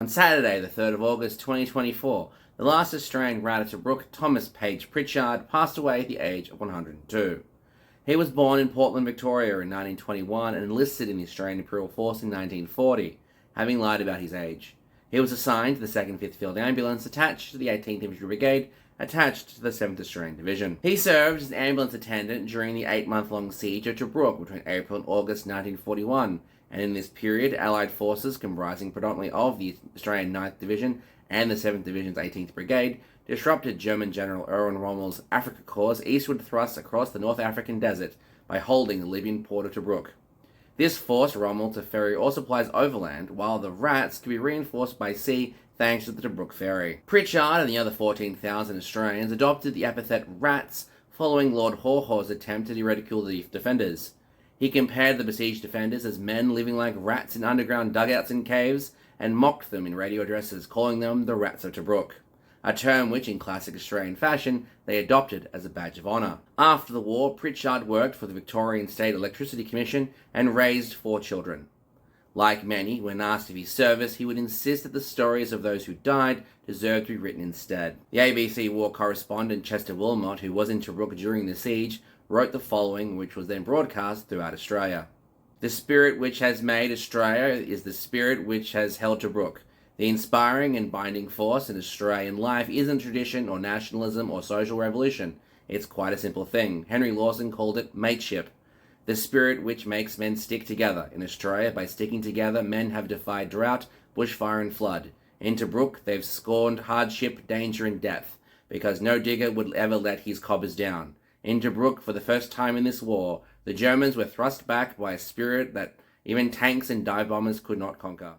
On Saturday, the 3rd of August 2024, the last Australian rat at Tobruk, Thomas Page Pritchard, passed away at the age of 102. He was born in Portland, Victoria in 1921 and enlisted in the Australian Imperial Force in 1940, having lied about his age. He was assigned to the 2nd 5th Field Ambulance attached to the 18th Infantry Brigade, attached to the 7th Australian Division. He served as an ambulance attendant during the 8-month-long siege of Tobruk between April and August 1941, and in this period, Allied forces comprising predominantly of the Australian 9th Division and the 7th Division's 18th Brigade disrupted German General Erwin Rommel's Afrika Korps' eastward thrust across the North African desert by holding the Libyan Port of Tobruk. This forced Rommel to ferry all supplies overland, while the rats could be reinforced by sea thanks to the Tobruk ferry. Pritchard and the other 14,000 Australians adopted the epithet rats following Lord Hawhaw's attempt to ridicule the defenders. He compared the besieged defenders as men living like rats in underground dugouts and caves, and mocked them in radio addresses, calling them the Rats of Tobruk, a term which, in classic Australian fashion, they adopted as a badge of honour. After the war, Pritchard worked for the Victorian State Electricity Commission and raised 4 children. Like many, when asked of his service, he would insist that the stories of those who died deserved to be written instead. The ABC war correspondent Chester Wilmot, who was in Tobruk during the siege, wrote the following, which was then broadcast throughout Australia. The spirit which has made Australia is the spirit which has held Tobruk. The inspiring and binding force in Australian life isn't tradition or nationalism or social revolution. It's quite a simple thing. Henry Lawson called it mateship. The spirit which makes men stick together. In Australia, by sticking together, men have defied drought, bushfire and flood. In Tobruk, they've scorned hardship, danger and death, because no digger would ever let his cobbers down. In Tobruk, for the first time in this war, the Germans were thrust back by a spirit that even tanks and dive bombers could not conquer.